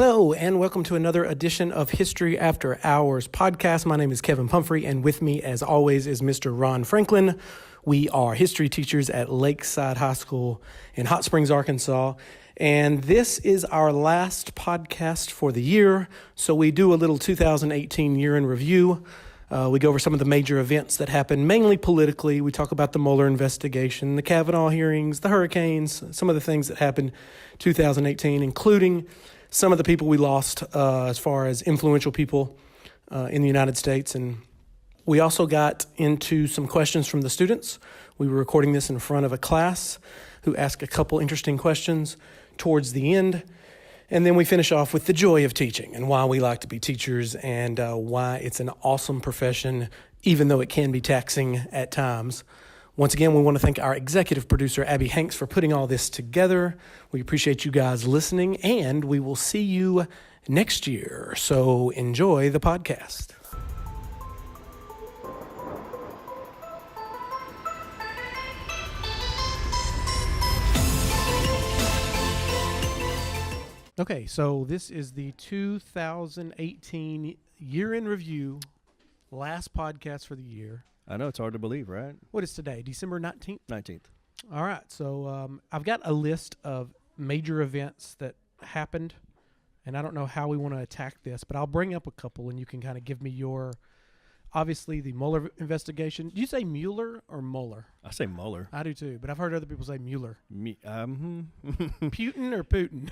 Hello, and welcome to another edition of History After Hours podcast. My name is Kevin Pumphrey, and with me, as always, is Mr. Ron Franklin. We are history teachers at Lakeside High School in Hot Springs, Arkansas, and this is our last podcast for the year, so we do a little 2018 year in review. We go over some of the major events that happened, mainly politically. We talk about the Muller investigation, the Cavanaugh hearings, the hurricanes, some of the things that happened 2018, including some of the people we lost as far as influential people in the United States. And we also got into some questions from the students. We were recording this in front of a class who asked a couple interesting questions towards the end. And then we finish off with the joy of teaching and why we like to be teachers and why it's an awesome profession, even though it can be taxing at times. Once again, we want to thank our executive producer, Abby Hanks, for putting all this together. We appreciate you guys listening, and we will see you next year. So enjoy the podcast. Okay, so this is the 2018 year in review, last podcast for the year. I know, it's hard to believe, right? What is today, December 19th? 19th. All right, so I've got a list of major events that happened, and I don't know how we want to attack this, but I'll bring up a couple, and you can kind of give me your, obviously, the Muller investigation. Do you say Mueller or Muller? I say Muller. I do too, but I've heard other people say Mueller. Putin or Putin?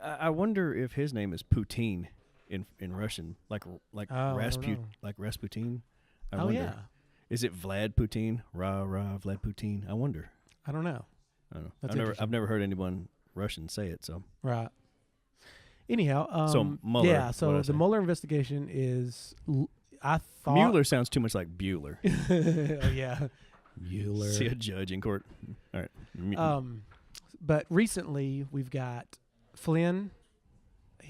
I wonder if his name is Putin in Russian, like Rasputin, like Rasputin. I wonder. Yeah. Is it Vlad Putin? Vlad Putin. I wonder. I don't know. I've never heard anyone Russian say it. So right. Anyhow, so Mueller. Yeah. So the Mueller investigation is. I thought Mueller sounds too much like Bueller. Oh yeah, Mueller. See a judge in court. All right. But recently we've got Flynn.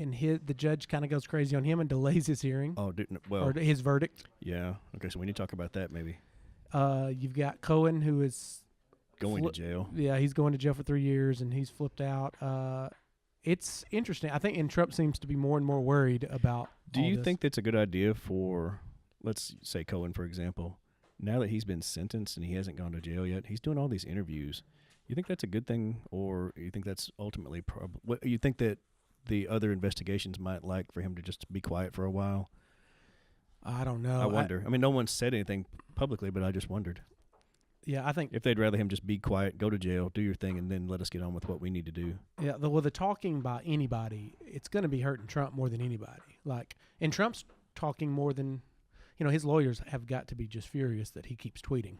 And the judge kind of goes crazy on him and delays his hearing. Oh, or his verdict. Yeah. Okay, so we need to talk about that maybe. You've got Cohen, who is going to jail. Yeah, he's going to jail for 3 years, and he's flipped out. It's interesting. I think, and Trump seems to be more and more worried about. Do you think that's a good idea for, let's say Cohen, for example, now that he's been sentenced and he hasn't gone to jail yet, he's doing all these interviews. You think that's a good thing, or you think that's ultimately what you think that the other investigations might like for him to just be quiet for a while? I don't know. I wonder. I mean, no one said anything publicly, but I just wondered. Yeah, I think if they'd rather him just be quiet, go to jail, do your thing, and then let us get on with what we need to do. Yeah, the talking by anybody, it's going to be hurting Trump more than anybody. And Trump's talking more than, his lawyers have got to be just furious that he keeps tweeting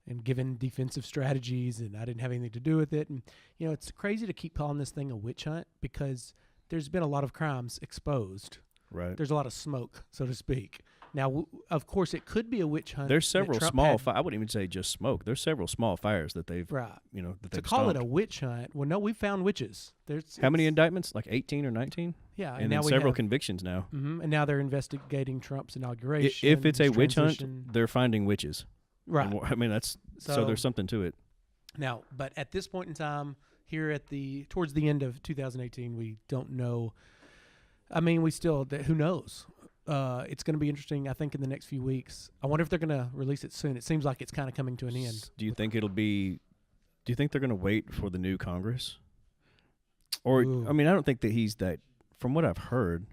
and giving defensive strategies, and I didn't have anything to do with it. And, it's crazy to keep calling this thing a witch hunt because there's been a lot of crimes exposed. Right. There's a lot of smoke, so to speak. Now, of course, it could be a witch hunt. There's several small I wouldn't even say just smoke. There's several small fires that they've, that they've to call stomped. it a witch hunt, well, no, we've found witches. How many indictments? Like 18 or 19? Yeah. And then several convictions now. Mm-hmm, and now they're investigating Trump's inauguration. If it's a witch hunt, they're finding witches. Right. I mean, so there's something to it. Now, but at this point in time, here towards the end of 2018, we don't know. I mean, who knows? It's going to be interesting, I think, in the next few weeks. I wonder if they're going to release it soon. It seems like it's kind of coming to an end. Do you think they're going to wait for the new Congress? Or, I mean, I don't think that he's that, from what I've heard,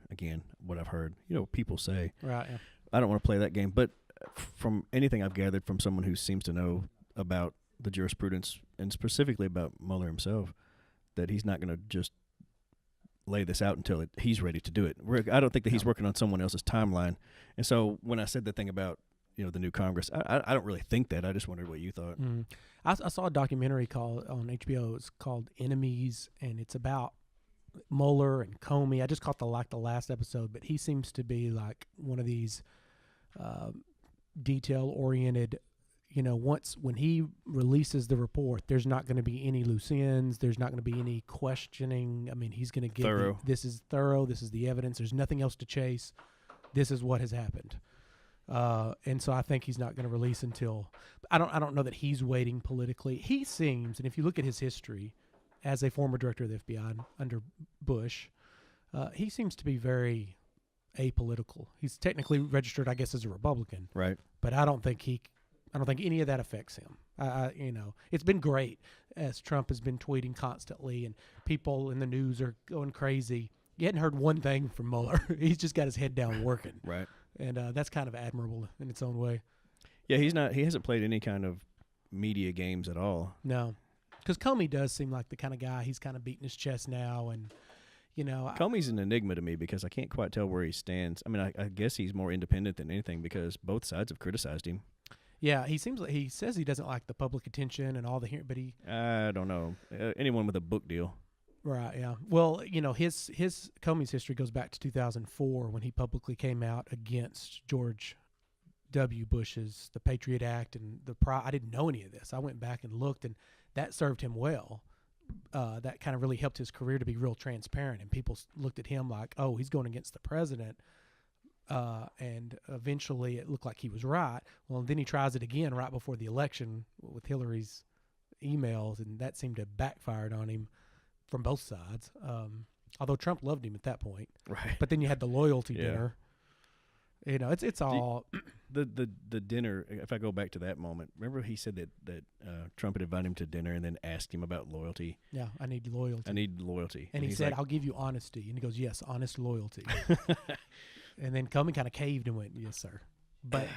people say. Right, yeah. I don't want to play that game, but from anything I've gathered from someone who seems to know about the jurisprudence and specifically about Mueller himself, that he's not going to just lay this out until he's ready to do it. I don't think that he's working on someone else's timeline. And so when I said the thing about the new Congress, I don't really think that. I just wondered what you thought. Mm. I saw a documentary on HBO. It's called Enemies, and it's about Mueller and Comey. I just caught the last episode, but he seems to be like one of these detail-oriented, when he releases the report, there's not going to be any loose ends. There's not going to be any questioning. I mean, he's going to give thorough. This is thorough. This is the evidence. There's nothing else to chase. This is what has happened. And so I think he's not going to release until I don't know that he's waiting politically. He seems, and if you look at his history, as a former director of the FBI under Bush, he seems to be very apolitical. He's technically registered, I guess, as a Republican, Right. but I don't think any of that affects him. It's been great as Trump has been tweeting constantly, and people in the news are going crazy. You hadn't heard one thing from Mueller. He's just got his head down working, Right. and that's kind of admirable in its own way. Yeah, he hasn't played any kind of media games at all. No, because Comey does seem like the kind of guy. He's kind of beating his chest now, and Comey's an enigma to me because I can't quite tell where he stands. I mean, I guess he's more independent than anything because both sides have criticized him. Yeah, he says he doesn't like the public attention and all the hearing, but I don't know. Anyone with a book deal. Right, yeah. Well, his Comey's history goes back to 2004 when he publicly came out against George W. Bush's the Patriot Act and I didn't know any of this. I went back and looked, and that served him well. That kind of really helped his career to be real transparent, and people looked at him like, oh, he's going against the president. And eventually it looked like he was right. Well, then he tries it again right before the election with Hillary's emails, and that seemed to have backfired on him from both sides. Although Trump loved him at that point. Right. But then you had the loyalty dinner. It's all the dinner. If I go back to that moment, remember he said that Trump had invited him to dinner and then asked him about loyalty. Yeah, I need loyalty. And he said, I'll give you honesty. And he goes, yes, honest loyalty. And then Comey kind of caved and went, yes, sir. But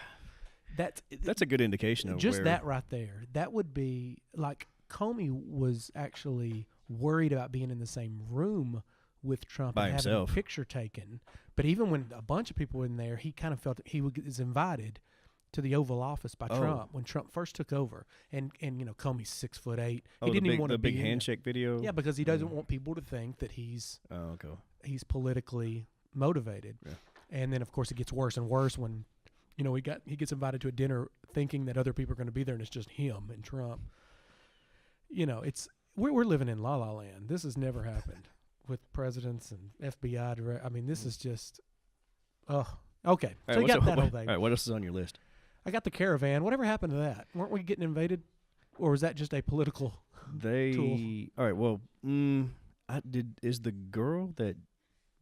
that's a good indication of just that right there. That would be like Comey was actually worried about being in the same room with Trump by and himself. having a picture taken. But even when a bunch of people were in there, he kind of felt he was invited to the Oval Office by Trump when Trump first took over. And Comey's 6'8". He didn't even want to be the big handshake video. Yeah, because he doesn't want people to think that he's politically motivated. Yeah. And then of course it gets worse and worse when he gets invited to a dinner thinking that other people are going to be there and it's just him and Trump. We're living in La La Land. This has never happened with presidents and FBI direct. I mean, this is just okay. So you got that whole thing. All right, what else is on your list? I got the Caravan. Whatever happened to that? Weren't we getting invaded? Or was that just a political tool? All right, well, is the girl that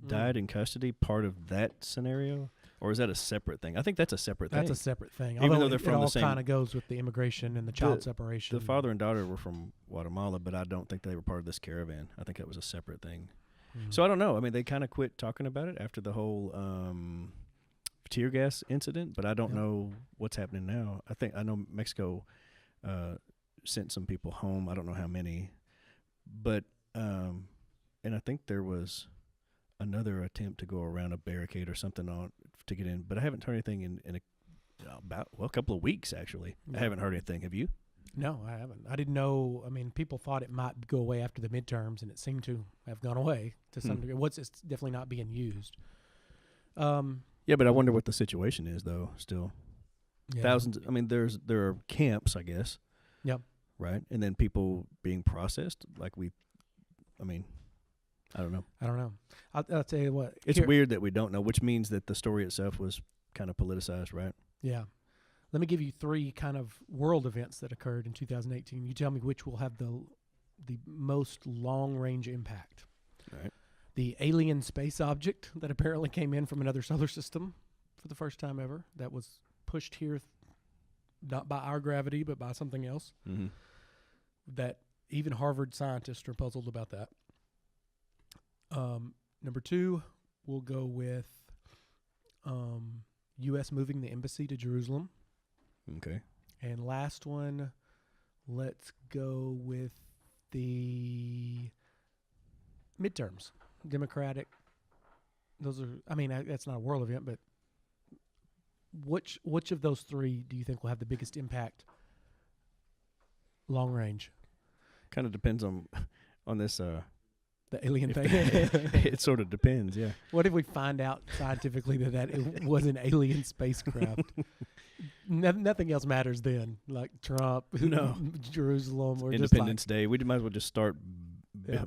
died in custody part of that scenario? Or is that a separate thing? I think that's a separate thing. That's a separate thing. Even though they're from the same. It all kind of goes with the immigration and the child separation. The father and daughter were from Guatemala, but I don't think they were part of this caravan. I think that was a separate thing. Mm. So I don't know. I mean, they kind of quit talking about it after the whole tear gas incident, but I don't know what's happening now. I know Mexico sent some people home. I don't know how many. But, and I think there was another attempt to go around a barricade or something to get in, but I haven't heard anything in a couple of weeks actually. No. I haven't heard anything. Have you? No, I haven't. I didn't know. I mean, people thought it might go away after the midterms, and it seemed to have gone away to some degree. It's definitely not being used. Yeah, but I wonder what the situation is though. Still, thousands. I mean, there are camps, I guess. Yep. Right, and then people being processed. I don't know. I'll tell you what. It's weird that we don't know, which means that the story itself was kind of politicized, right? Yeah. Let me give you three kind of world events that occurred in 2018. You tell me which will have the most long-range impact. All right. The alien space object that apparently came in from another solar system for the first time ever, that was pushed here not by our gravity but by something else. Mm-hmm. That even Harvard scientists are puzzled about that. Number two, we'll go with U.S. moving the embassy to Jerusalem. Okay. And last one, let's go with the midterms. Democratic. Those are, that's not a world event, but which of those three do you think will have the biggest impact long range? Kind of depends on this the alien thing. It sort of depends, yeah. What if we find out scientifically that it was an alien spacecraft? Nothing else matters then, like Trump, Jerusalem, or Independence Day. We might as well just start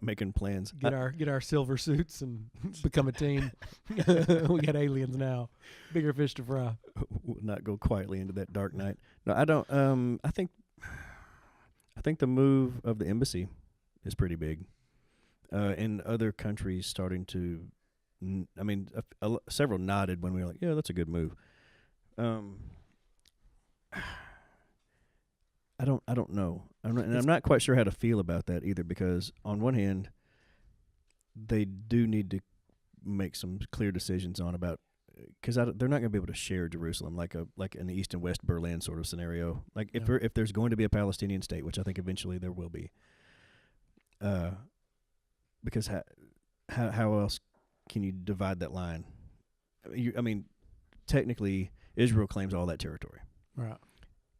making plans. Get our silver suits and become a team. We got aliens now. Bigger fish to fry. We'll not go quietly into that dark night. No, I don't. I think the move of the embassy is pretty big. And other countries starting to, several nodded when we were like, yeah, that's a good move. I don't know. I'm not quite sure how to feel about that either, because on one hand, they do need to make some clear decisions on about, because they're not going to be able to share Jerusalem like an East and West Berlin sort of scenario. Like if there's going to be a Palestinian state, which I think eventually there will be, because how else can you divide that line? Technically, Israel claims all that territory. Right.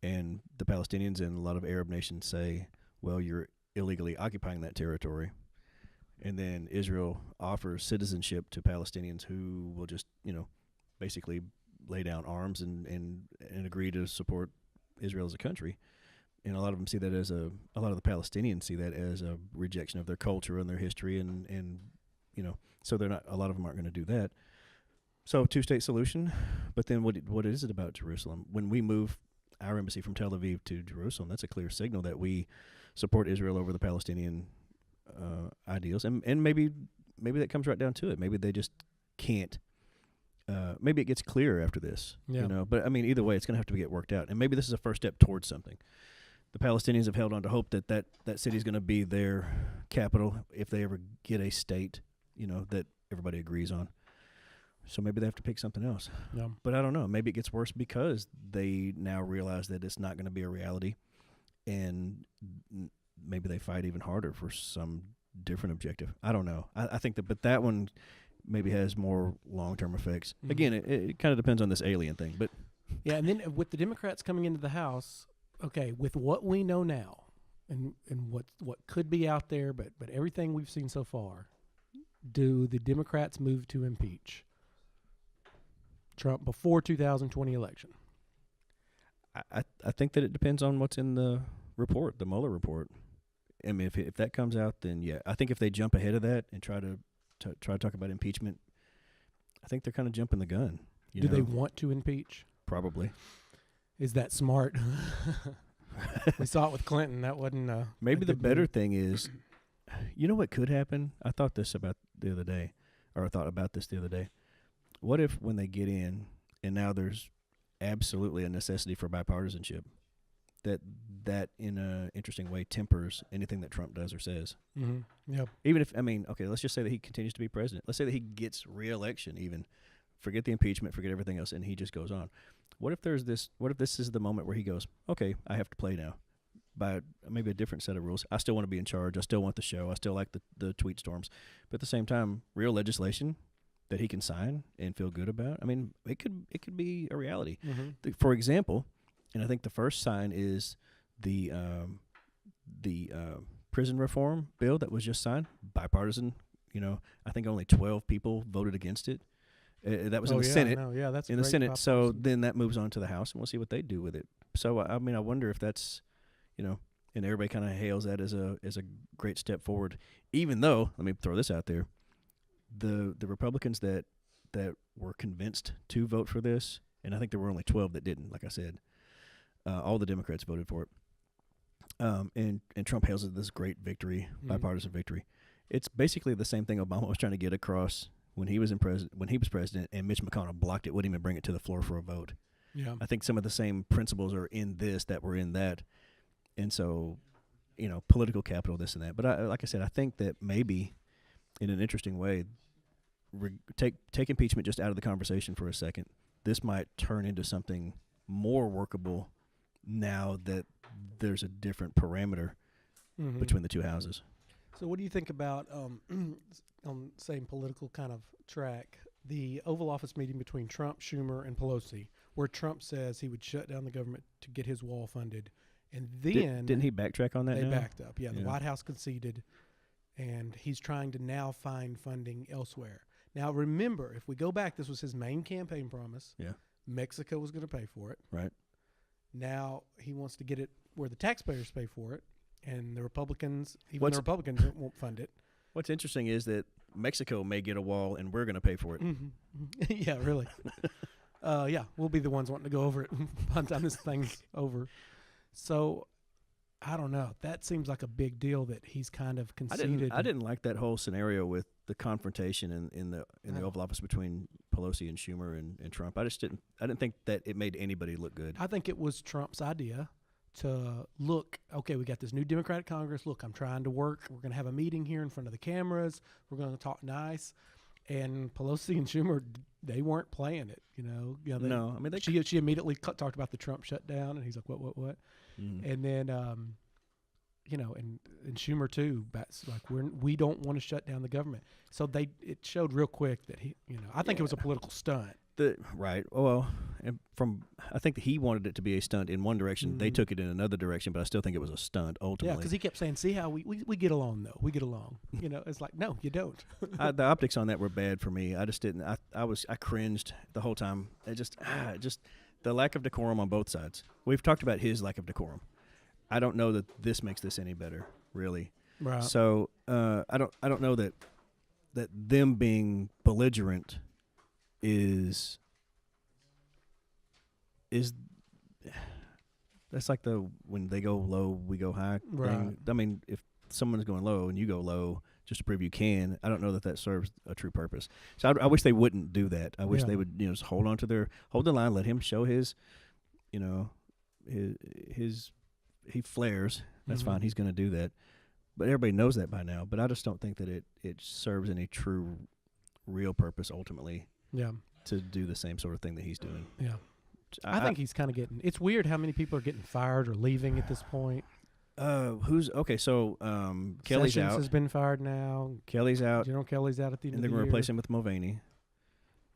And the Palestinians and a lot of Arab nations say, well, you're illegally occupying that territory. And then Israel offers citizenship to Palestinians who will just, basically lay down arms and agree to support Israel as a country. And a lot of them see that a lot of the Palestinians see that as a rejection of their culture and their history, and so a lot of them aren't going to do that. So two-state solution, but then what is it about Jerusalem? When we move our embassy from Tel Aviv to Jerusalem, that's a clear signal that we support Israel over the Palestinian ideals, and maybe that comes right down to it. Maybe they just can't. Maybe it gets clearer after this, But either way, it's going to have to get worked out, and maybe this is a first step towards something. The Palestinians have held on to hope that city is going to be their capital if they ever get a state, that everybody agrees on. So maybe they have to pick something else. Yeah. But I don't know. Maybe it gets worse because they now realize that it's not going to be a reality, and maybe they fight even harder for some different objective. I don't know. I think but that one maybe has more long-term effects. Mm-hmm. Again, it kind of depends on this alien thing. But yeah, and then with the Democrats coming into the House, okay, with what we know now and what could be out there, but everything we've seen so far, do the Democrats move to impeach Trump before 2020 election? I think that it depends on what's in the report, the Muller report. I mean, if that comes out, then yeah. I think if they jump ahead of that and try to talk about impeachment, I think they're kind of jumping the gun. Do they want to impeach? Probably. Is that smart? We saw it with Clinton. That wasn't maybe the better thing is, what could happen? I thought this about the other day, or I thought about this the other day. What if when they get in, and now there's absolutely a necessity for bipartisanship, that in an interesting way tempers anything that Trump does or says. Mm-hmm. Yeah. Even if, let's just say that he continues to be president. Let's say that he gets re-election even. Forget the impeachment, forget everything else, and he just goes on. What if this is the moment where he goes, okay, I have to play now by maybe a different set of rules. I still want to be in charge. I still want the show. I still like the tweet storms. But at the same time, real legislation that he can sign and feel good about, it could be a reality. Mm-hmm. For example, and I think the first sign is the prison reform bill that was just signed, bipartisan. I think only 12 people voted against it. That was in the Senate. That's in the Senate. So then that moves on to the House, and we'll see what they do with it. So I wonder if that's, and everybody kind of hails that as a great step forward. Even though, let me throw this out there, the Republicans that were convinced to vote for this, and I think there were only 12 that didn't. Like I said, all the Democrats voted for it. And Trump hails it as this great victory, bipartisan victory. It's basically the same thing Obama was trying to get across when he was president, and Mitch McConnell blocked it, wouldn't even bring it to the floor for a vote. Yeah, I think some of the same principles are in this that were in that, and so, political capital, this and that. But like I said, I think that maybe, in an interesting way, take impeachment just out of the conversation for a second. This might turn into something more workable now that there's a different parameter between the two houses. So what do you think about, on same political kind of track, the Oval Office meeting between Trump, Schumer, and Pelosi, where Trump says he would shut down the government to get his wall funded, and then didn't he backtrack on that? They backed up. Yeah, the White House conceded, and he's trying to now find funding elsewhere. Now remember, if we go back, this was his main campaign promise. Yeah, Mexico was going to pay for it. Right. Now he wants to get it where the taxpayers pay for it, and the Republicans, the Republicans won't fund it. What's interesting is that Mexico may get a wall, and we're going to pay for it. Mm-hmm. Yeah, really. We'll be the ones wanting to go over it by the time this thing's over. So I don't know. That seems like a big deal that he's kind of conceded. I didn't like that whole scenario with the confrontation in the Oval Office between Pelosi and Schumer and Trump. I didn't think that it made anybody look good. I think it was Trump's idea to look, okay, we got this new Democratic Congress. Look, I'm trying to work. We're going to have a meeting here in front of the cameras. We're going to talk nice. And Pelosi and Schumer, they weren't playing it, No, I mean, she immediately talked about the Trump shutdown, and he's like, what? Mm-hmm. And then, and Schumer too. That's like we don't want to shut down the government. So it showed real quick that I think it was a political stunt. Right. Well, I think that he wanted it to be a stunt in one direction. Mm-hmm. They took it in another direction, but I still think it was a stunt ultimately. Yeah, because he kept saying, "See how we get along, though. We get along." It's like, no, you don't. The optics on that were bad for me. I just didn't. I cringed the whole time. It just the lack of decorum on both sides. We've talked about his lack of decorum. I don't know that this makes this any better, really. Right. So I don't know that them being belligerent is that's like the when they go low we go high thing. I mean, if someone's going low and you go low just to prove you can, I don't know that serves a true purpose. So I wish they wouldn't do that. I wish they would just hold the line, let him show his he flares. That's fine. He's going to do that, but everybody knows that by now. But I just don't think that it serves any true real purpose ultimately. Yeah. To do the same sort of thing that he's doing. Yeah. I think he's kind of getting. It's weird how many people are getting fired or leaving at this point. Who's okay? So Kelly's Sessions out. Has been fired now. Kelly's out. General Kelly's out at the end of the year. And they're going to replace him with Mulvaney,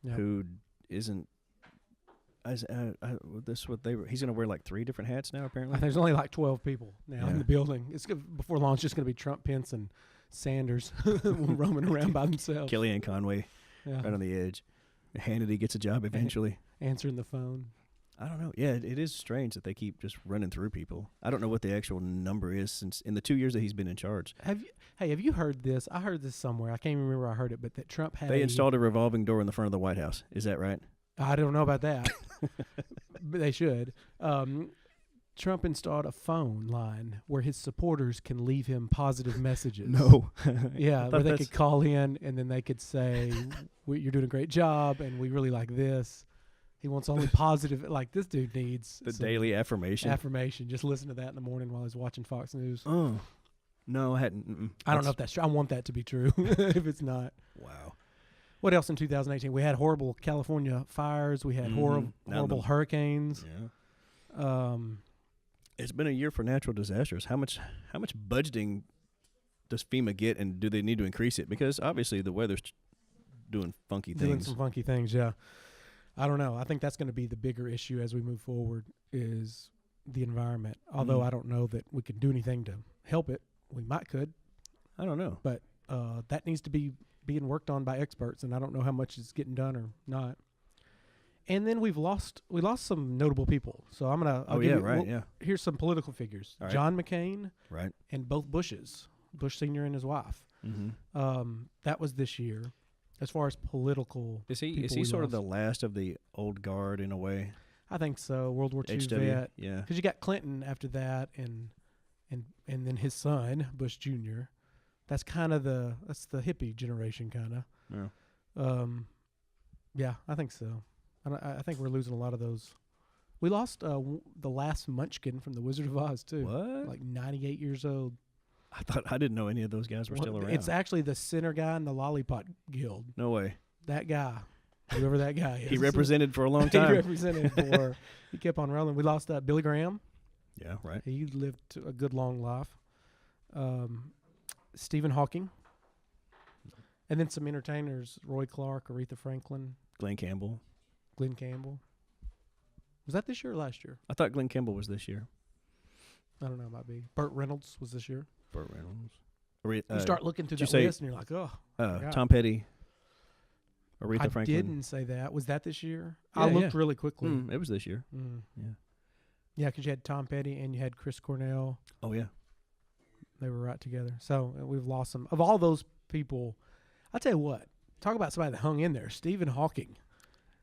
yep. who isn't. He's going to wear like 3 different hats now. Apparently, I think there's only like 12 people now in the building. Before long, it's just going to be Trump, Pence, and Sanders roaming around by themselves. Kellyanne Conway, right on the edge. Hannity gets a job eventually. Answering the phone. I don't know. Yeah, it is strange that they keep just running through people. I don't know what the actual number is since in the 2 years that he's been in charge. Have you heard this? I heard this somewhere. I can't even remember where I heard it, but that Trump had They installed a revolving door in the front of the White House. Is that right? I don't know about that, but they should. Trump installed a phone line where his supporters can leave him positive messages. No. Yeah, where they could call in and then they could say, you're doing a great job and we really like this. He wants only positive. Like, this dude needs the daily affirmation. Just listen to that in the morning while he's watching Fox News. Oh. No, I hadn't. I don't know if that's true. I want that to be true if it's not. Wow. What else in 2018? We had horrible California fires. We had horrible hurricanes. Yeah. It's been a year for natural disasters. How much budgeting does FEMA get, and do they need to increase it? Because obviously the weather's doing funky things. Doing some funky things, yeah. I don't know. I think that's going to be the bigger issue as we move forward is the environment. Although I don't know that we can do anything to help it. We could. I don't know. But that needs to be being worked on by experts, and I don't know how much is getting done or not. And then we lost some notable people. So I'm gonna. Here's some political figures: right. John McCain, right, and both Bushes, Bush Sr. and his wife. Mm-hmm. That was this year. As far as political, is he sort of the last of the old guard in a way? I think so. World War II vet, yeah. Because you got Clinton after that, and then his son Bush Jr. That's kind of the hippie generation, kind of. Yeah. Yeah, I think so. I think we're losing a lot of those. We lost the last Munchkin from The Wizard of Oz too. What? Like 98 years old. I didn't know any of those guys were still around. It's actually the center guy in the Lollipop Guild. No way. That guy, whoever that guy is. He represented for a long time. He kept on rolling. We lost Billy Graham. Yeah, right. He lived a good long life. Stephen Hawking. And then some entertainers: Roy Clark, Aretha Franklin, Glenn Campbell. Was that this year or last year? I thought Glenn Campbell was this year. I don't know. It might be. Burt Reynolds was this year. Burt Reynolds. You start looking through that list and you're like, oh. Tom Petty. Aretha Franklin. I didn't say that. Was that this year? Yeah, I looked really quickly. It was this year. Yeah. Yeah, because you had Tom Petty and you had Chris Cornell. Oh, yeah. They were right together. So we've lost some. Of all those people, I'll tell you what. Talk about somebody that hung in there. Stephen Hawking.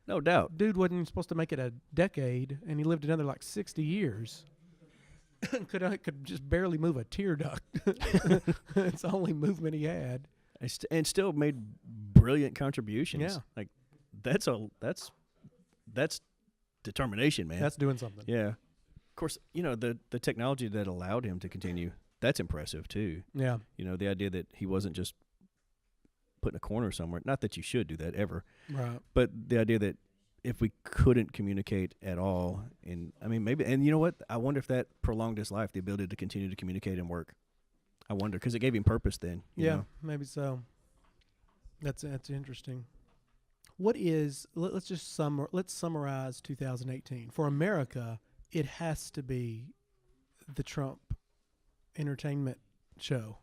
No doubt. Dude wasn't supposed to make it a decade, and he lived another like 60 years. could just barely move a tear duct. It's the only movement he had. And still made brilliant contributions. Yeah. Like that's determination, man. That's doing something. Yeah. Of course, the technology that allowed him to continue, that's impressive too. Yeah. The idea that he wasn't just put in a corner somewhere. Not that you should do that ever. Right. But the idea that if we couldn't communicate at all, maybe, and you know what? I wonder if that prolonged his life, the ability to continue to communicate and work. I wonder, because it gave him purpose then. You know? Maybe so. That's interesting. Let's summarize 2018. For America, it has to be the Trump entertainment show.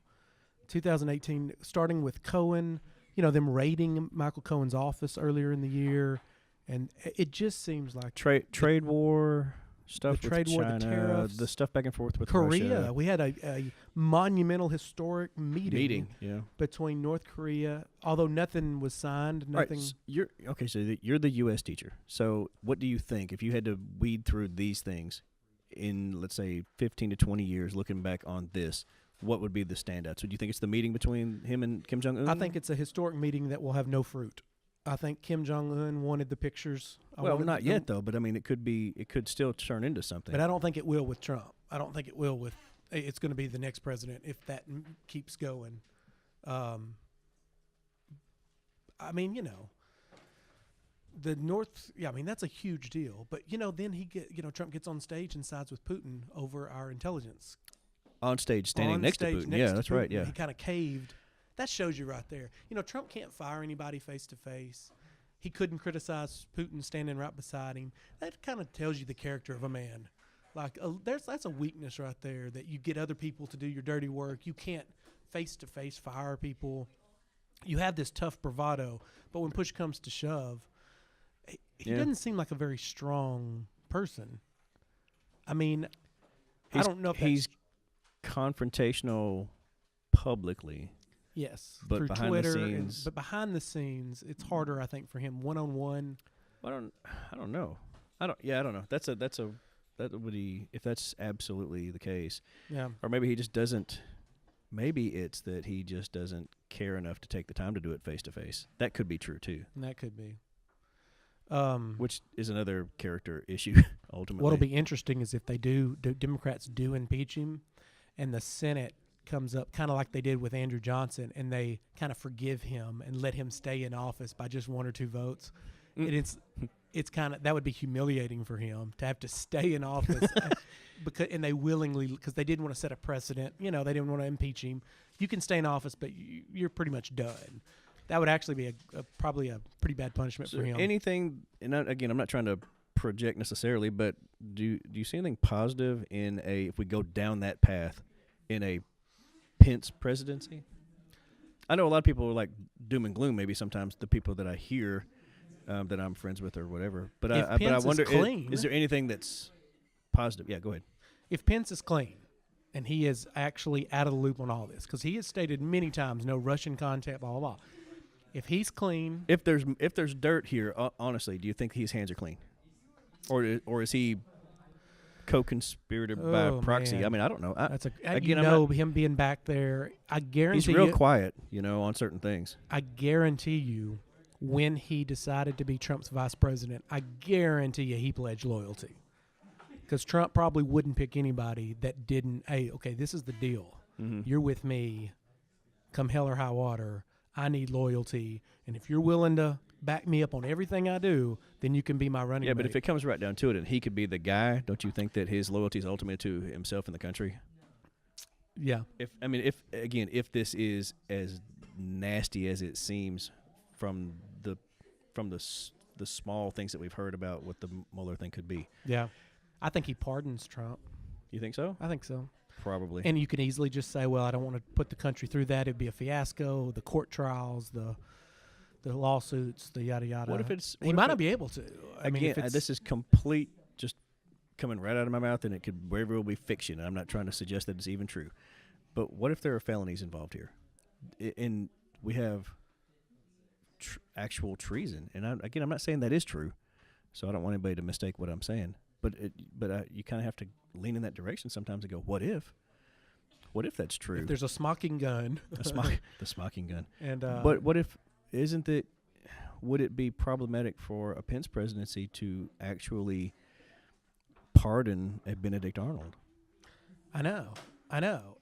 2018, starting with Cohen, them raiding Michael Cohen's office earlier in the year, and it just seems like trade war stuff, the trade with war, China, the tariffs, the stuff back and forth with Korea. Russia. We had a monumental historic meeting between North Korea, although nothing was signed. Nothing. Right, so you're the U.S. teacher. So what do you think if you had to weed through these things in, let's say, 15 to 20 years, looking back on this? What would be the standouts? So do you think it's the meeting between him and Kim Jong-un? I think it's a historic meeting that will have no fruit. I think Kim Jong-un wanted the pictures. Well, not yet, though. But it could still turn into something. But I don't think it will with Trump. I don't think it will with. It's going to be the next president if that keeps going. The North. Yeah, that's a huge deal. But then Trump gets on stage and sides with Putin over our intelligence. On stage, standing next to Putin. Yeah, that's right. Yeah, he kind of caved. That shows you right there. Trump can't fire anybody face to face. He couldn't criticize Putin standing right beside him. That kind of tells you the character of a man. Like that's a weakness right there, that you get other people to do your dirty work. You can't face to face fire people. You have this tough bravado, but when push comes to shove, he doesn't seem like a very strong person. I don't know if he's confrontational publicly. Yes, but through behind Twitter, the scenes, but behind the scenes, it's harder, I think, for him one-on-one. I don't know. I don't know. If that's absolutely the case. Yeah. Or maybe he just doesn't. Maybe it's that he just doesn't care enough to take the time to do it face to face. That could be true too. And that could be. Which is another character issue ultimately. What'll be interesting is if Democrats do impeach him, and the Senate comes up kind of like they did with Andrew Johnson, and they kind of forgive him and let him stay in office by just 1 or 2 votes. It's kind of, that would be humiliating for him to have to stay in office because they didn't want to set a precedent. They didn't want to impeach him. You can stay in office, but you're pretty much done. That would actually be probably a pretty bad punishment for him. Anything, and again, I'm not trying to project necessarily, but do you see anything positive if we go down that path in a Pence presidency? I know a lot of people are like doom and gloom. Maybe sometimes the people that I hear that I'm friends with or whatever. But I wonder, is there anything that's positive? Yeah, go ahead. If Pence is clean and he is actually out of the loop on all this, because he has stated many times no Russian contact, blah blah blah. If he's clean, if there's dirt here, honestly, do you think his hands are clean, or is he co-conspirator by proxy? Man. I don't know. Him being back there, I guarantee he's real quiet, on certain things. I guarantee you, when he decided to be Trump's vice president, I guarantee you he pledged loyalty, because Trump probably wouldn't pick anybody that didn't. Hey, okay, this is the deal. Mm-hmm. You're with me, come hell or high water. I need loyalty, and if you're willing to back me up on everything I do, then you can be my running mate. Yeah, but if it comes right down to it and he could be the guy, don't you think that his loyalty is ultimately to himself and the country? Yeah. If this is as nasty as it seems from the small things that we've heard about what the Muller thing could be. Yeah. I think he pardons Trump. You think so? I think so. Probably. And you can easily just say, well, I don't want to put the country through that. It'd be a fiasco, the court trials, the lawsuits, the yada yada. What if it's? He might not be able to. This is complete, just coming right out of my mouth, and it could very well be fiction. I'm not trying to suggest that it's even true, but what if there are felonies involved here, and we have actual treason? And I'm not saying that is true, so I don't want anybody to mistake what I'm saying. But you kind of have to lean in that direction sometimes and go, what if? What if that's true? If there's a smocking gun. The smocking gun. And but what if, would it be problematic for a Pence presidency to actually pardon a Benedict Arnold? I know.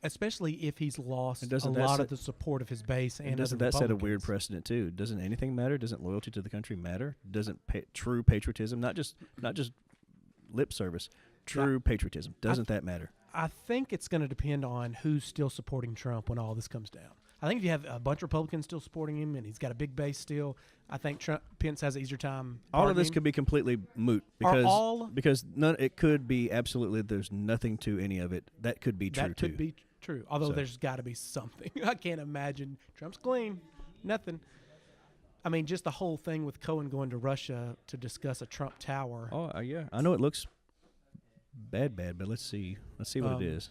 Especially if he's lost a Doesn't lot of the support of his base and doesn't other that set a Republicans. weird precedent too? Doesn't anything matter? Doesn't loyalty to the country matter? Doesn't true patriotism, not just lip service, true patriotism, doesn't that matter? I think it's going to depend on who's still supporting Trump when all this comes down. I think if you have a bunch of Republicans still supporting him and he's got a big base still, I think Pence has an easier time. All of this could be completely moot because it could be absolutely. There's nothing to any of it. That could be true. That could be true. Although there's got to be something. I can't imagine Trump's clean, nothing. I mean, just the whole thing with Cohen going to Russia to discuss a Trump tower. Oh yeah, I know it looks bad, but let's see what it is.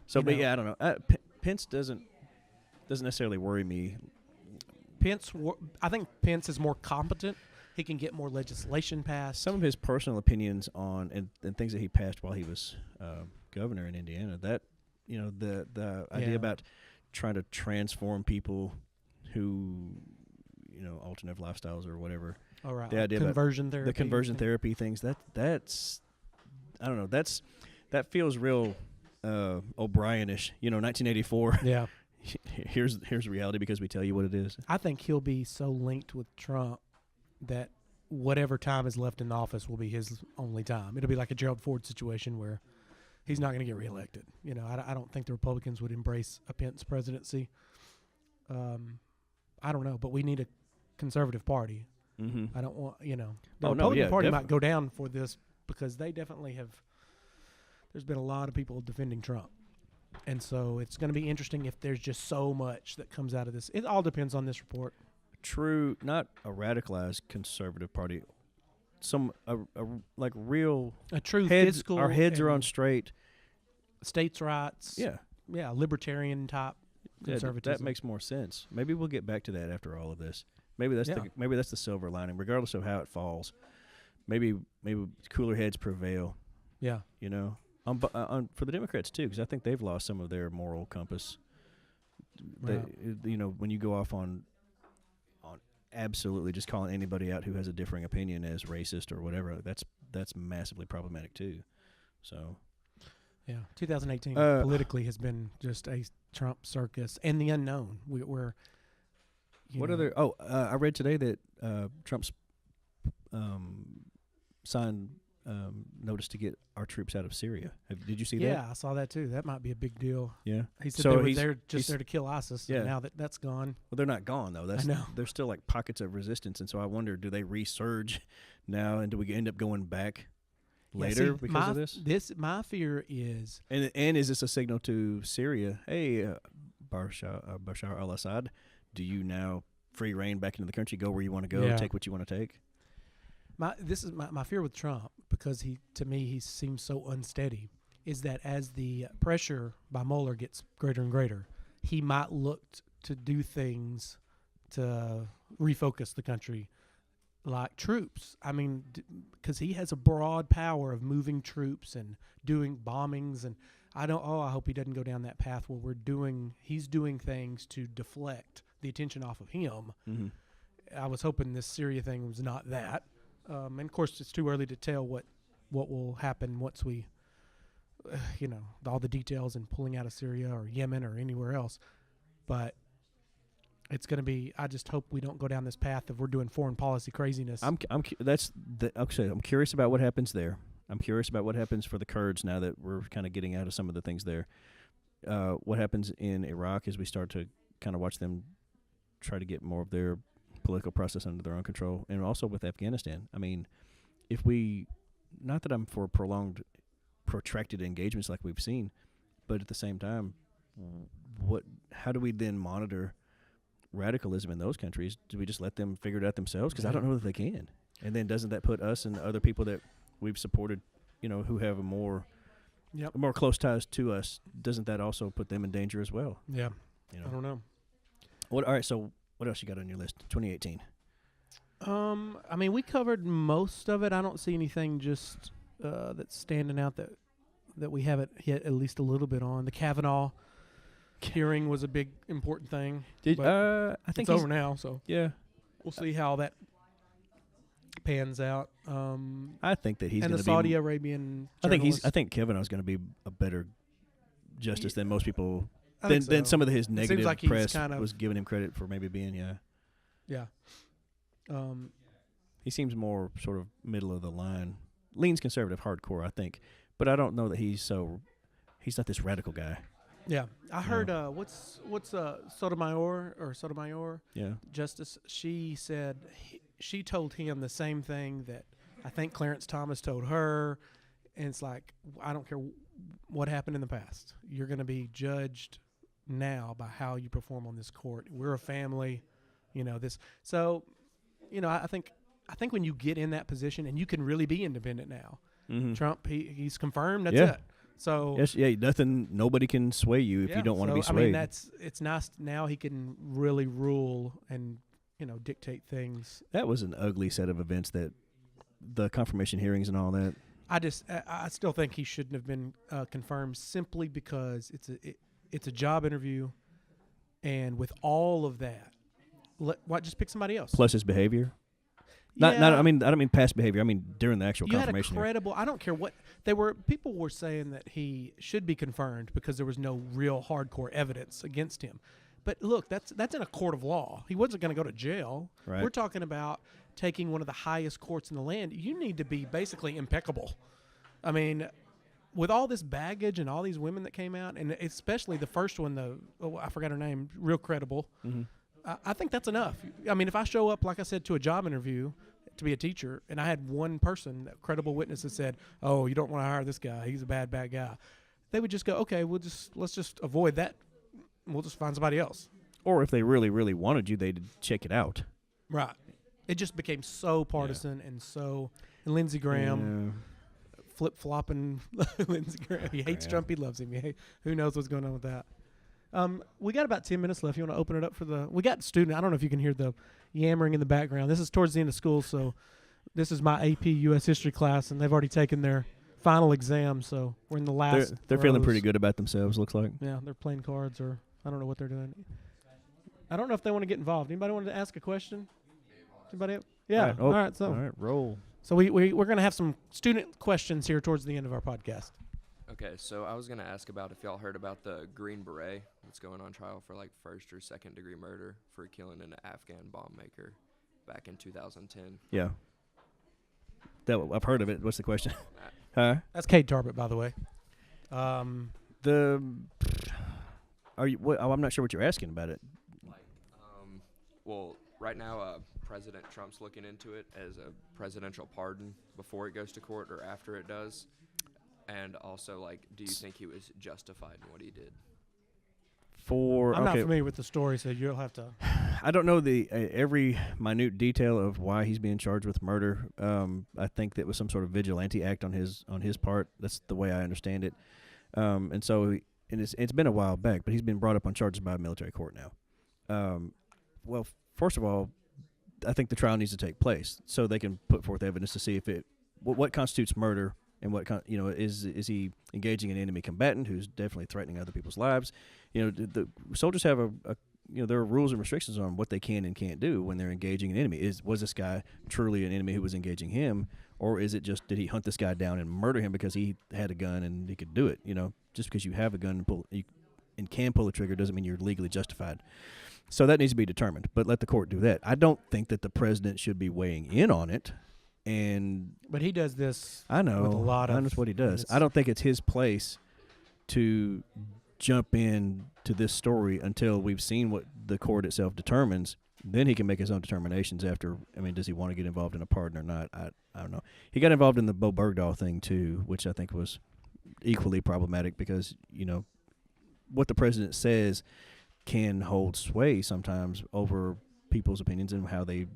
So, but yeah, I don't know. Pence doesn't necessarily worry me. I think Pence is more competent. He can get more legislation passed. Some of his personal opinions on and things that he passed while he was governor in Indiana. That the idea about trying to transform people who alternative lifestyles or whatever. All right. The idea conversion about therapy. The conversion therapy things. That's I don't know. That feels real O'Brien-ish. 1984. Yeah. Here's reality because we tell you what it is. I think he'll be so linked with Trump that whatever time is left in the office will be his only time. It'll be like a Gerald Ford situation where he's not going to get reelected. I don't think the Republicans would embrace a Pence presidency. I don't know, but we need a conservative party. Mm-hmm. I don't want, the Republican Party might go down for this because they definitely have. There's been a lot of people defending Trump. And so it's going to be interesting if there's just so much that comes out of this. It all depends on this report. True, not a radicalized conservative party. Like real a true heads. fiscal. Our heads are on straight. States' rights. Yeah, libertarian type conservatism. That makes more sense. Maybe we'll get back to that after all of this. Maybe that's the silver lining, regardless of how it falls. Maybe cooler heads prevail. Yeah. For the Democrats too, because I think they've lost some of their moral compass. Right. When you go off on absolutely just calling anybody out who has a differing opinion as racist or whatever, that's massively problematic too. So, yeah, 2018 politically has been just a Trump circus and the unknown. We're I read today that Trump's signed notice to get our troops out of Syria. Did you see that? Yeah, I saw that too. That might be a big deal. Yeah. He said they were there to kill ISIS. Yeah. And now that's gone. Well, they're not gone though. I know. There's still like pockets of resistance, and so I wonder, do they resurge now, and do we end up going back later because of this? My fear is, and is this a signal to Syria? Hey, Bashar al-Assad, do you now free reign back into the country? Go where you want to go. Take what you want to take. This is my fear with Trump, because to me he seems so unsteady, is that as the pressure by Mueller gets greater and greater, he might look to do things to refocus the country, like troops. I mean, because he has a broad power of moving troops and doing bombings, and I hope he doesn't go down that path where he's doing things to deflect the attention off of him. Mm-hmm. I was hoping this Syria thing was not that. And of course, it's too early to tell what will happen once we, all the details in pulling out of Syria or Yemen or anywhere else. But it's going to be. I just hope we don't go down this path of we're doing foreign policy craziness. I'm curious about what happens there. I'm curious about what happens for the Kurds now that we're kind of getting out of some of the things there. What happens in Iraq as we start to kind of watch them try to get more of their political process under their own control, and also with Afghanistan. I mean, not that I'm for protracted engagements like we've seen, but at the same time, how do we then monitor radicalism in those countries? Do we just let them figure it out themselves? Because I don't know that they can. And then doesn't that put us and other people that we've supported, who have a more close ties to us, doesn't that also put them in danger as well? Yeah. I don't know. All right, so what else you got on your list? 2018. I mean, we covered most of it. I don't see anything just that's standing out that we haven't hit at least a little bit on. The Cavanaugh hearing was a big important thing. I think it's over now, so yeah. we'll see how that pans out. I think that he's and going the to be. Saudi Arabian. I think Cavanaugh's going to be a better justice than most people. Than so. Some of his negative like press kind of was giving him credit for maybe being. Yeah. He seems more sort of middle of the line. Leans conservative, hardcore, I think, but I don't know that he's not this radical guy. Yeah, I heard what's Sotomayor Yeah, Justice. She said she told him the same thing that I think Clarence Thomas told her, and it's like, I don't care what happened in the past. You're going to be judged now by how you perform on this court. We're a family, this. So, I think when you get in that position and you can really be independent now. mm-hmm. Trump, he's confirmed. That's Yeah. it. So nobody can sway you if you don't want to be swayed. I mean, it's nice now he can really rule and dictate things. That was an ugly set of events, that the confirmation hearings and all that. I still think he shouldn't have been confirmed, simply because it's a job interview, and with all of that, just pick somebody else. Plus his behavior. Yeah. I don't mean past behavior. I mean during the actual confirmation. You had a credible. I don't care what they were. People were saying that he should be confirmed because there was no real hardcore evidence against him. But look, that's in a court of law. He wasn't going to go to jail. Right. We're talking about taking one of the highest courts in the land. You need to be basically impeccable. I mean, with all this baggage and all these women that came out, and especially the first one, I forgot her name, real credible. Mm-hmm. I think that's enough. I mean, if I show up, like I said, to a job interview to be a teacher, and I had one person, a credible witness, that said, "Oh, you don't want to hire this guy. He's a bad guy," they would just go, "Okay, let's just avoid that. We'll just find somebody else." Or if they really, really wanted you, they'd check it out. Right. It just became so partisan and Lindsey Graham flip-flopping Lindsey Graham. He hates Trump. He loves him. Who knows what's going on with that? We got about 10 minutes left. You want to open it up we got student. I don't know if you can hear the yammering in the background. This is towards the end of school, so this is my AP U.S. history class, and they've already taken their final exam, so we're in the last. They're feeling pretty good about themselves, looks like. Yeah, they're playing cards, or I don't know what they're doing. I don't know if they want to get involved. Anybody want to ask a question? Anybody? Yeah. All right. So. All right. Roll. So we're going to have some student questions here towards the end of our podcast. Okay, so I was going to ask about if y'all heard about the Green Beret that's going on trial for like first or second degree murder for killing an Afghan bomb maker back in 2010. Yeah. I've heard of it. What's the question? Huh? That's Cade Tarbert, by the way. I'm not sure what you're asking about it. Well, right now, President Trump's looking into it as a presidential pardon before it goes to court or after it does. And also, do you think he was justified in what he did? I'm not familiar with the story, so you'll have to. I don't know the every minute detail of why he's being charged with murder. I think that was some sort of vigilante act on his part. That's the way I understand it. And it's been a while back, but he's been brought up on charges by a military court now. Well, first of all, I think the trial needs to take place so they can put forth evidence to see if what constitutes murder. And is he engaging an enemy combatant who's definitely threatening other people's lives? The soldiers have there are rules and restrictions on what they can and can't do when they're engaging an enemy. Was this guy truly an enemy who was engaging him, or is it just did he hunt this guy down and murder him because he had a gun and he could do it? Just because you have a gun and can pull a trigger doesn't mean you're legally justified. So that needs to be determined. But let the court do that. I don't think that the president should be weighing in on it. But he does this. I know. With a lot of. That's what he does. I don't think it's his place to jump in to this story until we've seen what the court itself determines. Then he can make his own determinations after. I mean, does he want to get involved in a pardon or not? I don't know. He got involved in the Bo Bergdahl thing too, which I think was equally problematic because what the president says can hold sway sometimes over people's opinions and how they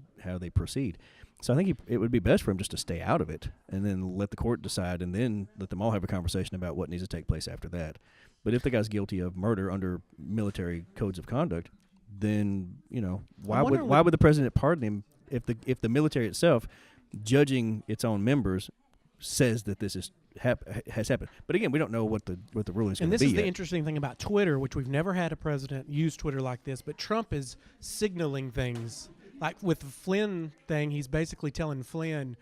proceed. So I think it would be best for him just to stay out of it and then let the court decide and then let them all have a conversation about what needs to take place after that. But if the guy's guilty of murder under military codes of conduct, then, why would the president pardon him if the military itself, judging its own members, says that this is has happened. But again, we don't know what the ruling is going And to this be is the yet. interesting thing about Twitter, which we've never had a president use Twitter like this, but Trump is signaling things. Like with the Flynn thing, he's basically telling Flynn,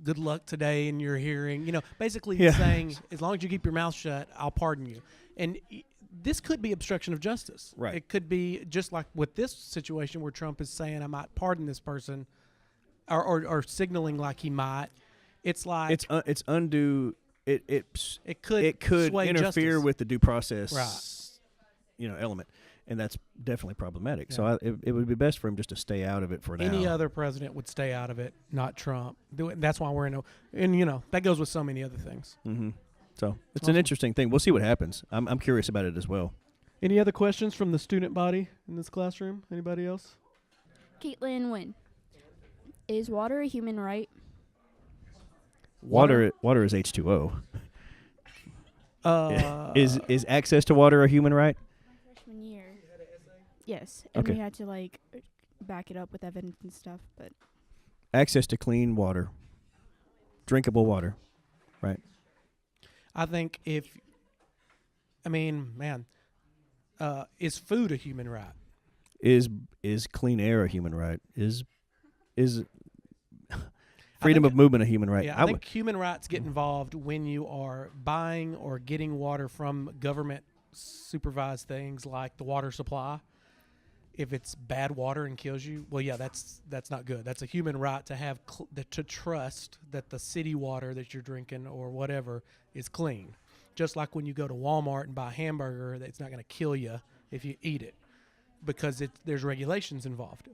good luck today in your hearing. Basically saying, as long as you keep your mouth shut, I'll pardon you. And this could be obstruction of justice. Right. It could be just like with this situation where Trump is saying, I might pardon this person, or signaling like he might. It's like it's undue. It could sway interfere justice. with the due process, Right. Element, and that's definitely problematic. Yeah. So it would be best for him just to stay out of it for now. Any other president would stay out of it, not Trump. That's why we're and that goes with so many other things. Mm-hmm. So it's an interesting thing. We'll see what happens. I'm curious about it as well. Any other questions from the student body in this classroom? Anybody else? Caitlin Wynn. Is water a human right? Water is H2O. Is Is access to water a human right? Freshman year. Yes, and Okay. we had to back it up with evidence and stuff. But Access to clean water, drinkable water, right? I think is food a human right? Is clean air a human right? Is freedom of movement a human right? Yeah, I think human rights get involved when you are buying or getting water from government supervised things like the water supply. If it's bad water and kills you, well, yeah, that's not good. That's a human right to have to trust that the city water that you're drinking or whatever is clean. Just like when you go to Walmart and buy a hamburger, it's not going to kill you if you eat it because there's regulations involved.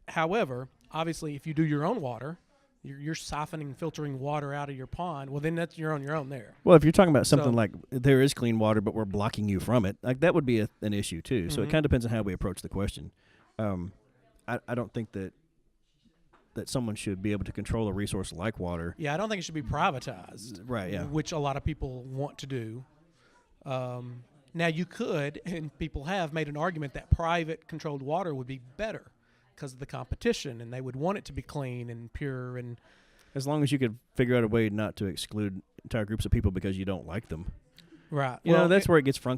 However, obviously, if you do your own water, you're siphoning, filtering water out of your pond. Well, then you're on your own there. Well, if you're talking about something like there is clean water, but we're blocking you from it, like that would be an issue too. Mm-hmm. So it kind of depends on how we approach the question. I don't think that someone should be able to control a resource like water. Yeah, I don't think it should be privatized. Right. Yeah. Which a lot of people want to do. Now you could, and people have made an argument that private controlled water would be better because of the competition, and they would want it to be clean and pure. And as long as you could figure out a way not to exclude entire groups of people because you don't like them. Right. That's where it gets our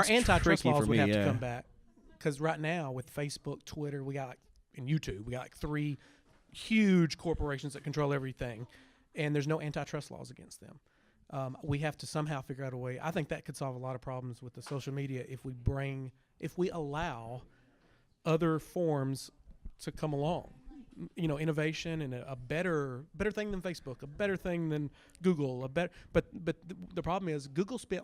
antitrust laws would have to come back. back because right now with Facebook, Twitter, and YouTube, we got 3 huge corporations that control everything, and there's no antitrust laws against them. We have to somehow figure out a way. I think that could solve a lot of problems with the social media if we allow other forms to come along, innovation and a better thing than Facebook, a better thing than Google, but the problem is Google spent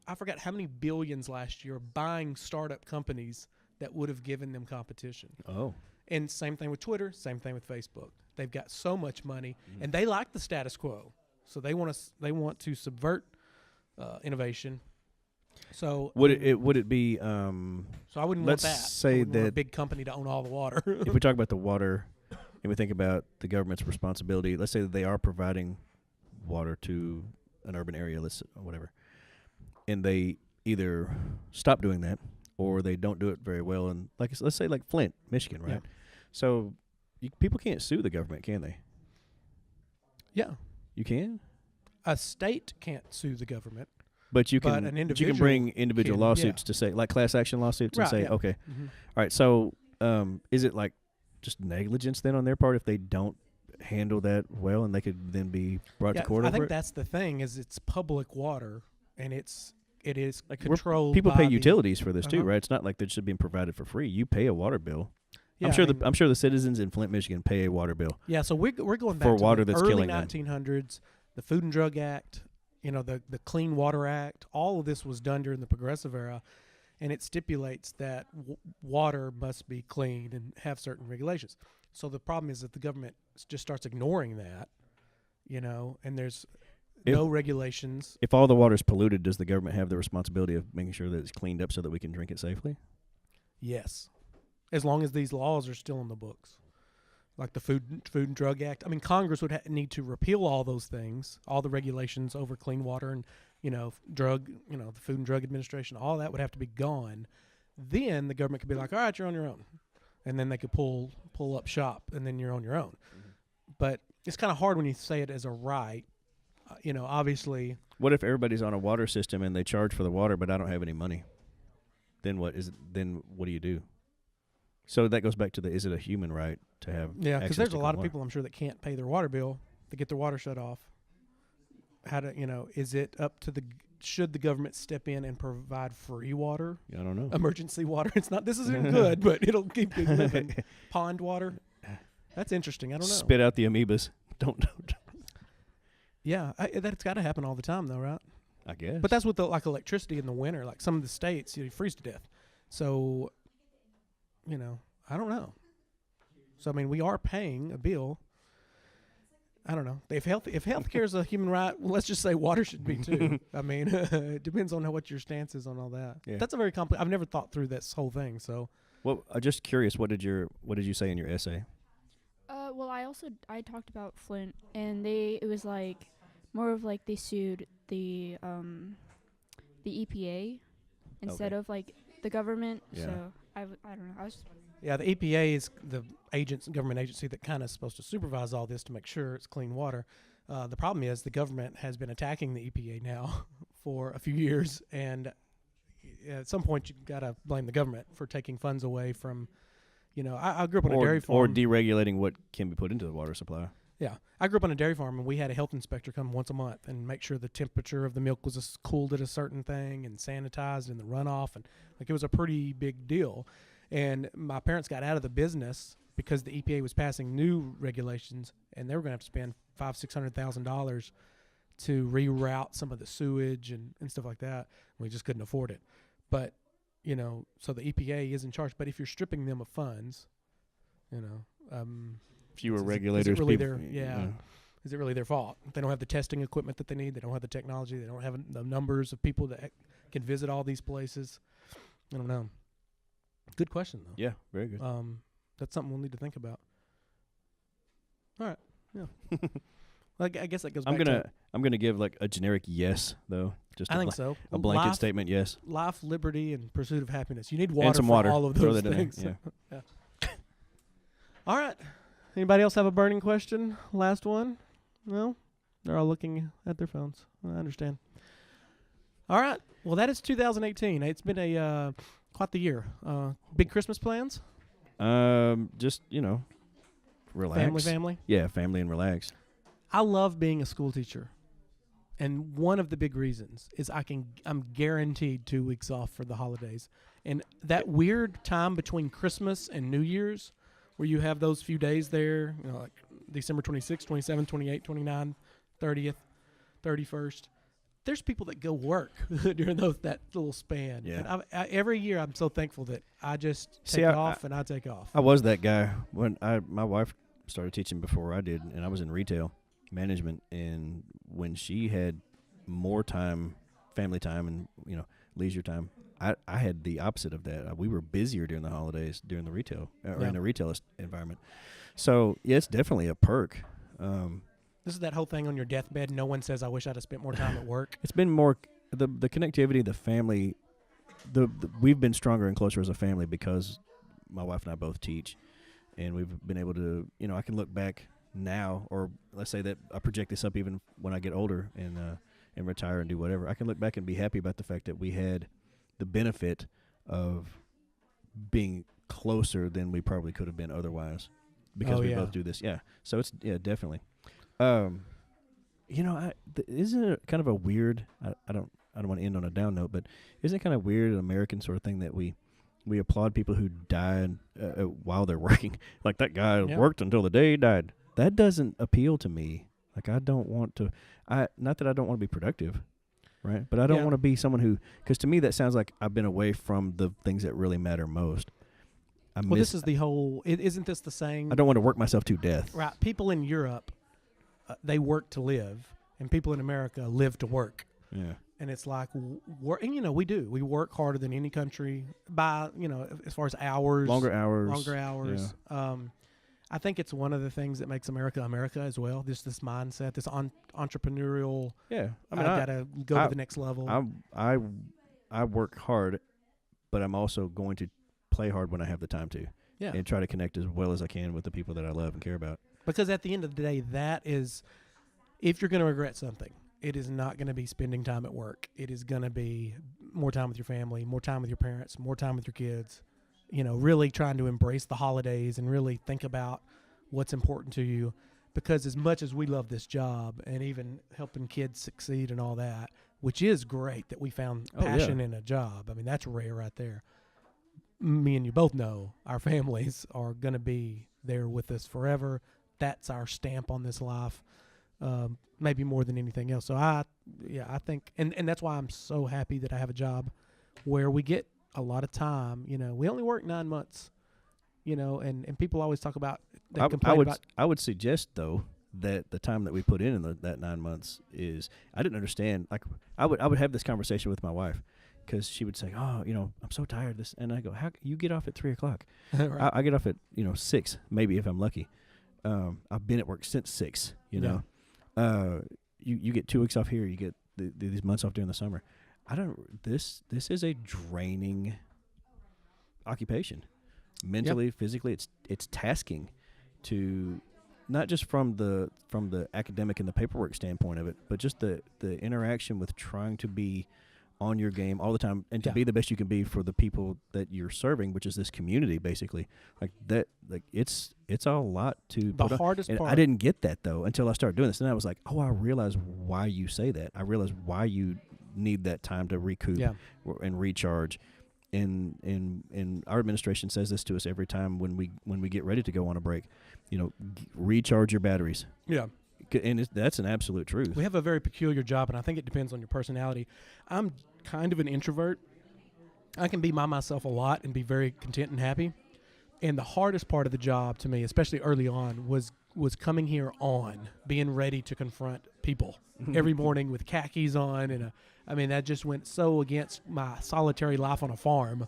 I forgot how many billions last year buying startup companies that would have given them competition. Oh. And same thing with Twitter, same thing with Facebook. They've got so much money, and they like the status quo, so they want to subvert innovation. So would it be? So I wouldn't want let's that. say I wouldn't want that a big company to own all the water. if we talk about the water, and we think about the government's responsibility, let's say that they are providing water to an urban area, whatever, and they either stop doing that or they don't do it very well, and let's say like Flint, Michigan, right? Yeah. So people can't sue the government, can they? Yeah, you can. A state can't sue the government. But you But can an you can bring individual lawsuits to say, like class action lawsuits, and say, okay, all right. So, is it like just negligence then on their part if they don't handle that well, and they could then be brought to court over it? I think that's the thing is it's public water, and it is controlled. People by pay utilities for this too, Uh-huh. right? It's not like they're just being provided for free. You pay a water bill. Yeah, I'm sure the citizens in Flint, Michigan, pay a water bill. Yeah, so we're going back for to water the that's early killing them. 1900s, the Food and Drug Act. The Clean Water Act, all of this was done during the Progressive Era, and it stipulates that water must be clean and have certain regulations. So the problem is that the government just starts ignoring that, and there's no regulations. If all the water is polluted, does the government have the responsibility of making sure that it's cleaned up so that we can drink it safely? Yes, as long as these laws are still in the books. Like the Food and Drug Act. I mean, Congress would need to repeal all those things, all the regulations over clean water and, drug, the Food and Drug Administration, all that would have to be gone. Then the government could be like, all right, you're on your own. And then they could pull up shop, and then you're on your own. Mm-hmm. But it's kind of hard when you say it as a right Obviously. What if everybody's on a water system and they charge for the water, but I don't have any money? Then what do you do? So that goes back to is it a human right to have? Yeah, because there's a lot of water? people I'm sure that can't pay their water bill to get their water shut off. Is it up to should the government step in and provide free water? I don't know. Emergency water. This isn't good, but it'll keep you living. Pond water. That's interesting. I don't know. Spit out the amoebas. Don't. Yeah, that's got to happen all the time, though, right? I guess. But that's with electricity in the winter. Like some of the states, you freeze to death. So, I don't know. So I mean, we are paying a bill. I don't know. If healthcare is a human right, well, let's just say water should be too. I mean, it depends on what your stance is on all that. Yeah. That's a very complex. I've never thought through this whole thing. So, well, I'm just curious. What did you say in your essay? Well, I talked about Flynn, and it was like more of like they sued the EPA instead of like the government. Yeah. So I don't know. Yeah, the EPA is the government agency that kind of supposed to supervise all this to make sure it's clean water. The problem is the government has been attacking the EPA now for a few years, and at some point you got to blame the government for taking funds away from. I grew up on a dairy farm. Or deregulating what can be put into the water supply. Yeah. I grew up on a dairy farm, and we had a health inspector come once a month and make sure the temperature of the milk was cooled at a certain thing and sanitized in the runoff. And it was a pretty big deal. And my parents got out of the business because the EPA was passing new regulations, and they were going to have to spend $500,000-$600,000 to reroute some of the sewage and stuff like that. We just couldn't afford it. But so the EPA is in charge. But if you're stripping them of funds, fewer regulators. Is it really is it really their fault? They don't have the testing equipment that they need. They don't have the technology. They don't have the numbers of people that can visit all these places. I don't know. Good question, though. Yeah, very good. That's something we'll need to think about. All right. Yeah. I guess that goes back I'm gonna give like a generic yes though. Just I think so. A blanket statement yes. Life, liberty, and pursuit of happiness. You need water and some for water. all of Throw those that things. in there. Yeah. All right. Anybody else have a burning question? Last one? No? They're all looking at their phones. I understand. All right. Well, that is 2018. It's been quite the year. Big Christmas plans? Just, relax. Family? Yeah, family and relax. I love being a school teacher. And one of the big reasons is I'm guaranteed 2 weeks off for the holidays. And that weird time between Christmas and New Year's where you have those few days there, like December 26th, 27th, 28th, 29th, 30th, 31st. There's people that go work during that little span. Yeah. And every year I'm so thankful that I just take off and I take off. I was that guy when my wife started teaching before I did, and I was in retail management, and when she had more time, family time and, leisure time, I had the opposite of that. We were busier during the holidays, during the retail, or in a retail environment. So, yeah, it's definitely a perk. This is that whole thing on your deathbed. No one says, I wish I'd have spent more time at work. It's been more, the connectivity, the family, we've been stronger and closer as a family because my wife and I both teach. And we've been able to, I can look back now, or let's say that I project this up even when I get older and retire and do whatever. I can look back and be happy about the fact that we had the benefit of being closer than we probably could have been otherwise because we both do this. Yeah. So it's, definitely. Isn't it kind of a weird, I don't want to end on a down note, but isn't it kind of weird, an American sort of thing that we applaud people who died while they're working? Like that guy worked until the day he died. That doesn't appeal to me. Like I don't want to, not that I don't want to be productive, right? But I don't want to be someone who, because to me that sounds like I've been away from the things that really matter most. This is the whole, isn't this the saying? I don't want to work myself to death. Right. People in Europe, they work to live, and people in America live to work. Yeah. And it's like, and we do. We work harder than any country by, as far as hours. Longer hours. Yeah. I think it's one of the things that makes America America as well. Just this mindset, this entrepreneurial. Yeah. I got to go to the next level. I work hard, but I'm also going to play hard when I have the time to. Yeah. And try to connect as well as I can with the people that I love and care about. Because at the end of the day, that is if you're going to regret something, it is not going to be spending time at work. It is going to be more time with your family, more time with your parents, more time with your kids. Really trying to embrace the holidays and really think about what's important to you. Because as much as we love this job and even helping kids succeed and all that, which is great that we found passion in a job. I mean, that's rare right there. Me and you both know our families are going to be there with us forever. That's our stamp on this life, maybe more than anything else. So I think, and that's why I'm so happy that I have a job where we get a lot of time. We only work 9 months, and people always talk about, I would suggest, though, that the time that we put in that 9 months is, I didn't understand. Like, I would have this conversation with my wife, because she would say, "Oh, I'm so tired of this," and I go, "How you get off at 3:00?" Right. I get off at 6, maybe if I'm lucky. I've been at work since 6. You get 2 weeks off here. You get these months off during the summer. This is a draining occupation, mentally, physically. It's tasking to, not just from the academic and the paperwork standpoint of it, but just the interaction with trying to be on your game all the time and to be the best you can be for the people that you're serving, which is this community, basically. Like that, it's a lot to put the hardest on. part. I didn't get that, though, until I started doing this, and I was like, oh, I realize why you say that. I realize why you need that time to recoup and recharge. And our administration says this to us every time when we get ready to go on a break. Recharge your batteries. Yeah. And that's an absolute truth. We have a very peculiar job, and I think it depends on your personality. I'm kind of an introvert. I can be by myself a lot and be very content and happy. And the hardest part of the job to me, especially early on, was coming here on, being ready to confront people every morning with khakis on. And that just went so against my solitary life on a farm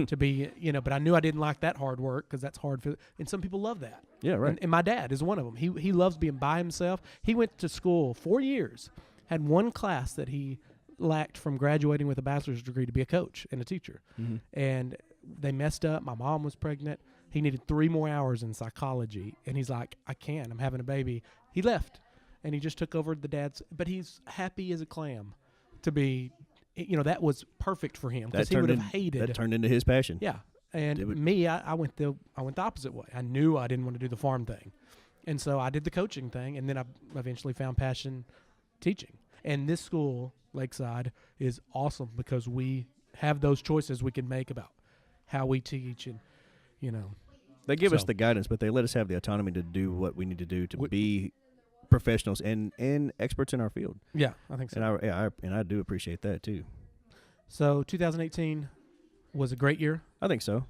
to be, but I knew I didn't like that hard work, because that's hard. And some people love that. Yeah, right. And my dad is one of them. He loves being by himself. He went to school 4 years, had one class that he lacked from graduating with a bachelor's degree to be a coach and a teacher. Mm-hmm. And they messed up. My mom was pregnant. He needed 3 more hours in psychology. And he's like, I can't. I'm having a baby. He left. And he just took over the dad's. But he's happy as a clam to be, that was perfect for him, because he would have hated. That turned into his passion. Yeah. And me, I went the opposite way. I knew I didn't want to do the farm thing. And so I did the coaching thing, and then I eventually found passion teaching. And this school, Lakeside, is awesome because we have those choices we can make about how we teach, and, They give us the guidance, but they let us have the autonomy to do what we need to do to be professionals and experts in our field. Yeah, I think so. And I do appreciate that, too. So 2018 was a great year. I think so.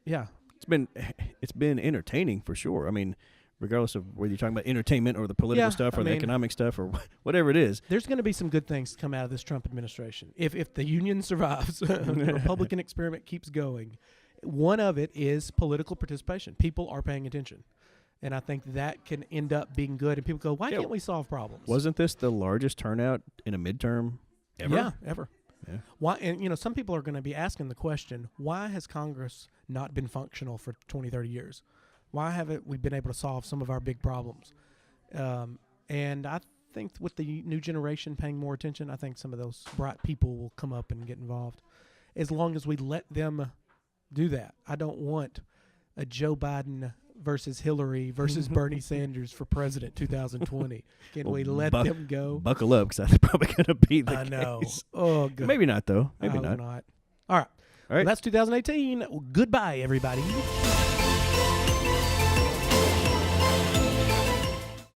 Yeah. It's been entertaining for sure. I mean, regardless of whether you're talking about entertainment or the political stuff or the economic stuff or whatever it is. There's going to be some good things to come out of this Trump administration. If the union survives, the Republican experiment keeps going. One of it is political participation. People are paying attention. And I think that can end up being good. And people go, why can't we solve problems? Wasn't this the largest turnout in a midterm ever? Yeah, ever. Yeah. Why? And, some people are going to be asking the question, why has Congress not been functional for 20, 30 years? Why haven't we been able to solve some of our big problems? And I think with the new generation paying more attention, I think some of those bright people will come up and get involved, as long as we let them do that. I don't want a Joe Biden versus Hillary versus Bernie Sanders for president 2020. Can we let them go? Buckle up, because that's probably going to be the case. I know. Oh, good. Maybe not, though. Maybe not. All right. Well, that's 2018. Goodbye, everybody.